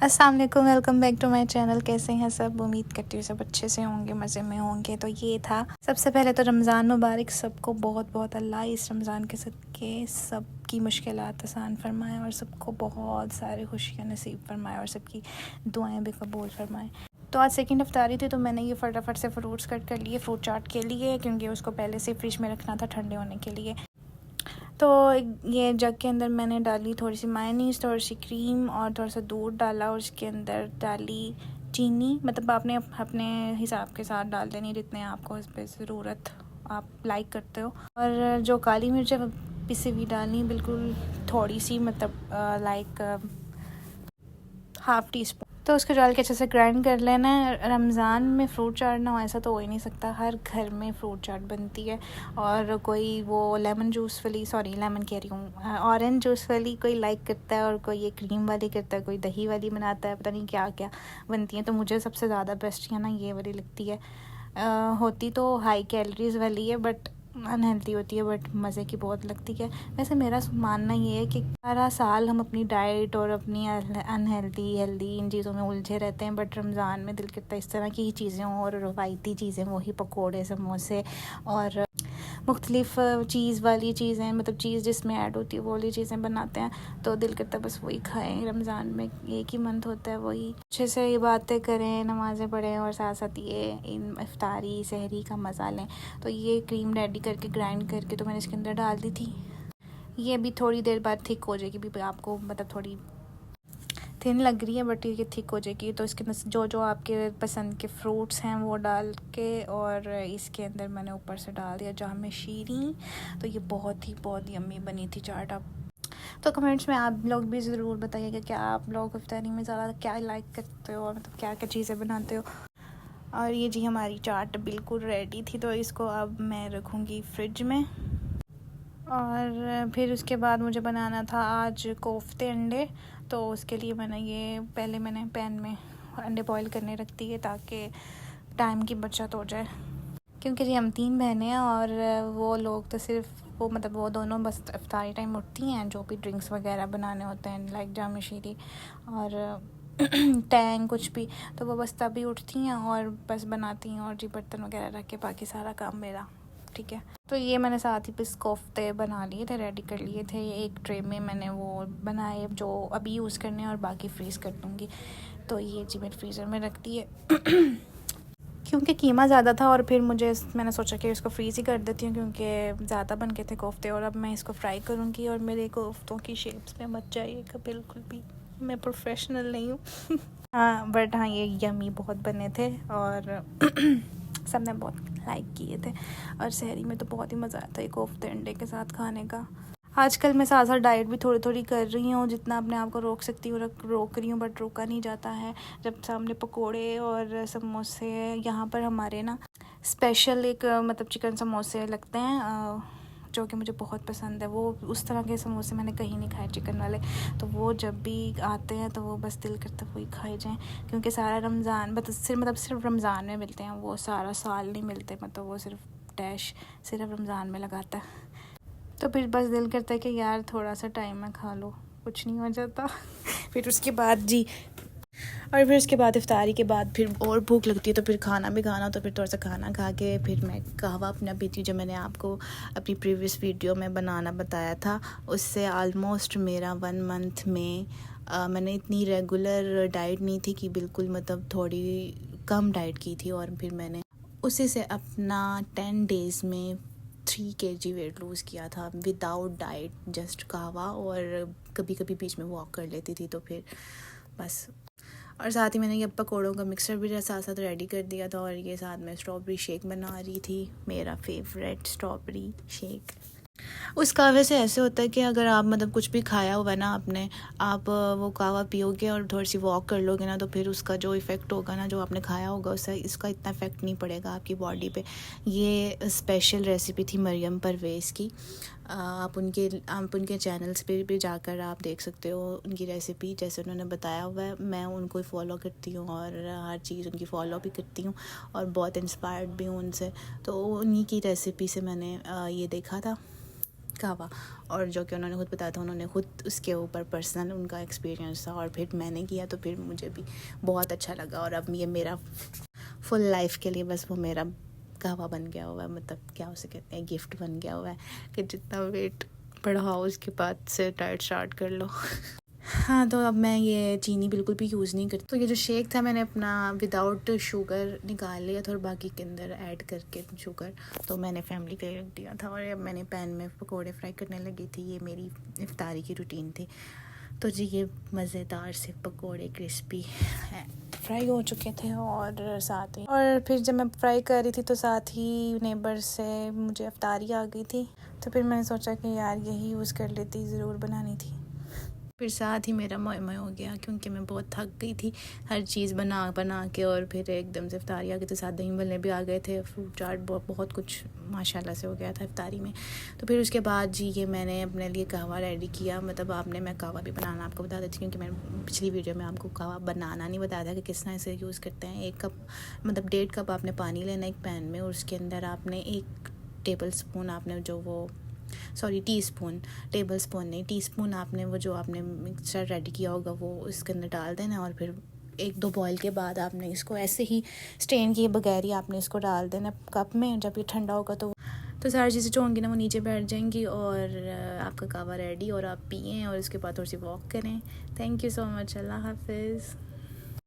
अस्सलाम वालेकुम, welcome back to my channel. कैसे हैं सब? उम्मीद करती हूँ सब अच्छे से होंगे, मज़े में होंगे। तो ये था, सबसे पहले तो रमज़ान मुबारक सबको, बहुत बहुत। अल्लाह इस रमज़ान के सदक़े सबकी मुश्किलात आसान फरमाए और सबको बहुत सारी खुशियाँ नसीब फरमाए और सबकी दुआएं भी कबूल फरमाए। तो आज सेकंड इफ्तारी थी, तो मैंने ये फटाफट से फ्रूट्स कट कर लिए, फ्रूट चाट के लिए, क्योंकि उसको पहले से फ्रिज में रखना था ठंडे होने के लिए। तो ये जग के अंदर मैंने डाली थोड़ी सी मायोनीज़, थोड़ी सी क्रीम और थोड़ा सा दूध डाला, और उसके अंदर डाली चीनी। मतलब आपने अपने हिसाब के साथ डाल देनी, जितने आपको इस पर ज़रूरत आप लाइक करते हो। और जो काली मिर्च है पिसी हुई डालनी, बिल्कुल थोड़ी सी, मतलब लाइक हाफ़ टी स्पून। तो उसको डाल के अच्छे से ग्राइंड कर लेना है। रमज़ान में फ्रूट चाट ना हो ऐसा तो हो ही नहीं सकता, हर घर में फ्रूट चाट बनती है। और कोई वो लेमन जूस वाली, सॉरी लेमन कह रही हूँ, ऑरेंज जूस वाली कोई लाइक करता है, और कोई ये क्रीम वाली करता है, कोई दही वाली बनाता है, पता नहीं क्या क्या बनती है। तो मुझे सबसे ज़्यादा बेस्ट है ना ये वाली लगती है। होती तो हाई कैलोरीज़ वाली है, बट अनहेल्दी होती है, बट मज़े की बहुत लगती है। वैसे मेरा मानना ये है कि सारा साल हम अपनी डाइट और अपनी अनहेल्दी हेल्दी इन चीज़ों में उलझे रहते हैं, बट रमज़ान में दिल करता है इस तरह की ही चीज़ें हों, और रवायती चीज़ें, वही पकोड़े समोसे और मुख्तलिफ़ चीज़ वाली चीज़ें, मतलब चीज़ जिसमें ऐड होती है वो वाली चीज़ें बनाते हैं। तो दिल करता है बस वही खाएं। रमज़ान में एक ही मंथ होता है, वही अच्छे से इबादतें करें, नमाज़ें पढ़ें, और साथ साथ ये इन इफ्तारी सहरी का मज़ा लें। तो ये क्रीम रेडी करके ग्राइंड करके तो मैंने इसके अंदर डाल दी थी। ये भी थोड़ी देर बाद थिक हो जाएगी, भी आपको मतलब थोड़ी थिन लग रही है, बट ये थिक हो जाएगी। तो इसके अंदर जो जो आपके पसंद के फ्रूट्स हैं वो डाल के, और इसके अंदर मैंने ऊपर से डाल दिया जाम शीरी। तो ये बहुत ही यम्मी बनी थी चाट। आप तो कमेंट्स में आप लोग भी ज़रूर बताइएगा कि आप लोग इफ्तारी में ज़्यादा क्या लाइक करते हो, और मतलब क्या क्या चीज़ें बनाते हो। और ये जी हमारी चाट बिल्कुल रेडी थी, तो इसको अब मैं रखूँगी फ्रिज में। और फिर उसके बाद मुझे बनाना था आज कोफ्ते अंडे। तो उसके लिए मैंने पैन में अंडे बॉईल करने रख दिए, ताकि टाइम की बचत हो जाए। क्योंकि जी हम 3 बहनें हैं, और वो लोग तो सिर्फ वो दोनों बस इफ्तारी टाइम उठती हैं, जो भी ड्रिंक्स वगैरह बनाने होते हैं लाइक जाम शीरी और टैंग कुछ भी, तो वो बस तभी उठती हैं और बस बनाती हैं, और जी बर्तन वगैरह रख के बाकी सारा काम मेरा, ठीक है। तो ये मैंने साथ ही बस कोफ्ते बना लिए थे, रेडी कर लिए थे। एक ट्रे में मैंने वो बनाए जो अभी यूज़ करने हैं, और बाकी फ्रीज़ कर दूँगी। तो ये जी मैंने फ्रीज़र में रख दिए क्योंकि कीमा ज़्यादा था, और फिर मैंने सोचा कि इसको फ्रीज़ ही कर देती हूँ, क्योंकि ज़्यादा बन के थे कोफ्ते। और अब मैं इसको फ्राई करूँगी, और मेरे कोफ्तों की शेप्स में मत जाइएगा बिल्कुल भी, मैं प्रोफेशनल नहीं हूँ हाँ, बट हाँ ये यम्मी बहुत बने थे, और सब ने बहुत लाइक किए थे। और सहरी में तो बहुत ही मज़ा आता है कोफ्ते अंडे के साथ खाने का। आजकल मैं साथ साथ डाइट भी थोड़ी थोड़ी कर रही हूँ, जितना अपने आप को रोक सकती हूँ रोक रही हूँ, बट रोका नहीं जाता है। जब सामने पकोड़े और समोसे, यहाँ पर हमारे ना स्पेशल एक मतलब चिकन समोसे लगते हैं, जो कि मुझे बहुत पसंद है। वो उस तरह के समोसे मैंने कहीं नहीं खाए चिकन वाले। तो वो जब भी आते हैं तो वो बस दिल करता वही खाए जाएँ, क्योंकि सारा रमज़ान सिर्फ रमज़ान में मिलते हैं, वो सारा साल नहीं मिलते। मतलब वो सिर्फ रमज़ान में लगाता है। तो फिर बस दिल करता है कि यार थोड़ा सा टाइम में खा लो, कुछ नहीं हो जाता फिर उसके बाद इफ्तारी के बाद फिर और भूख लगती है, तो फिर खाना भी खाना, तो फिर थोड़ा सा खाना खा के फिर मैं कहवा अपना पीती हूँ, जो मैंने आपको अपनी प्रीवियस वीडियो में बनाना बताया था। उससे आलमोस्ट मेरा 1 मंथ में मैंने इतनी रेगुलर डाइट नहीं थी कि बिल्कुल, मतलब थोड़ी कम डाइट की थी, और फिर मैंने उसी से अपना 10 डेज़ में 3 kg वेट लूज़ किया था, विदाउट डाइट, जस्ट कहवा, और कभी कभी बीच में वॉक कर लेती थी। तो फिर बस, और साथ ही मैंने ये पकौड़ों का मिक्सचर भी साथ साथ रेडी कर दिया था, और ये साथ में स्ट्रॉबेरी शेक बना रही थी, मेरा फेवरेट स्ट्रॉबेरी शेक। उस कहवे से ऐसे होता है कि अगर आप मतलब कुछ भी खाया हुआ है ना आपने, आप वो कहवा पियोगे और थोड़ी सी वॉक कर लोगे ना, तो फिर उसका जो इफ़ेक्ट होगा ना, जो आपने खाया होगा, उससे इसका इतना इफ़ेक्ट नहीं पड़ेगा आपकी बॉडी पे। ये स्पेशल रेसिपी थी मरियम परवेज़ की। आप उनके चैनल्स पे भी जाकर आप देख सकते हो उनकी रेसिपी, जैसे उन्होंने बताया हुआ है। मैं उनको फॉलो करती हूँ, और हर चीज़ उनकी फ़ॉलो भी करती हूँ, और बहुत इंस्पायर्ड भी हूँ उनसे। तो उन्हीं की रेसिपी से मैंने ये देखा था, कहवा, और जो कि उन्होंने खुद बताया था, उन्होंने खुद उसके ऊपर पर्सनल उनका एक्सपीरियंस था, और फिर मैंने किया तो फिर मुझे भी बहुत अच्छा लगा। और अब ये मेरा फुल लाइफ के लिए बस वो मेरा कहवा बन गया हुआ है, मतलब क्या उसे कहते हैं, गिफ्ट बन गया हुआ है कि जितना वेट बढ़ाओ उसके बाद से डाइट स्टार्ट कर लो। हाँ, तो अब मैं ये चीनी बिल्कुल भी यूज़ नहीं करती। तो ये जो शेक था मैंने अपना विदाउट शुगर निकाल लिया था और बाकी के अंदर ऐड करके शुगर तो मैंने फैमिली के लिए रख दिया था। और अब मैंने पैन में पकोड़े फ्राई करने लगी थी, ये मेरी इफ्तारी की रूटीन थी। तो जी ये मज़ेदार से पकोड़े क्रिस्पी फ्राई हो चुके थे, और साथ ही और फिर जब मैं फ्राई कर रही थी तो साथ ही नेबर से मुझे इफ्तारी आ गई थी। तो फिर मैंने सोचा कि यार यही यूज़ कर लेती, ज़रूर बनानी थी। फिर साथ ही मेरा मोए हो गया क्योंकि मैं बहुत थक गई थी हर चीज़ बना के, और फिर एकदम से इफ्तारी आ गई तो साथ दही भल्ले भी आ गए थे, फ्रूट चाट, बहुत कुछ माशाल्लाह से हो गया था इफ्तारी में। तो फिर उसके बाद जी ये मैंने अपने लिए कहवा रेडी किया। मतलब मैं कहवा भी बनाना आपको बता देती हूँ, क्योंकि मैंने पिछली वीडियो में आपको कहवा बनाना नहीं बताया था कि किस तरह से यूज़ करते हैं। 1 कप मतलब 1.5 कप आपने पानी लेना एक पैन में, और उसके अंदर आपने 1 टेबल स्पून आपने टेबल स्पून नहीं, टीस्पून आपने वो जो आपने मिक्सचर रेडी किया होगा वो इसके अंदर डाल देना। और फिर 1-2 बॉईल के बाद आपने इसको ऐसे ही स्ट्रेन किए बगैर ही आपने इसको डाल देना कप में। जब ये ठंडा होगा तो सारी चीज़ें जो होंगी ना वो नीचे बैठ जाएंगी, और आपका कहवा रेडी, और आप पिएँ और उसके बाद थोड़ी सी वॉक करें। थैंक यू सो मच, अल्लाह हाफिज़।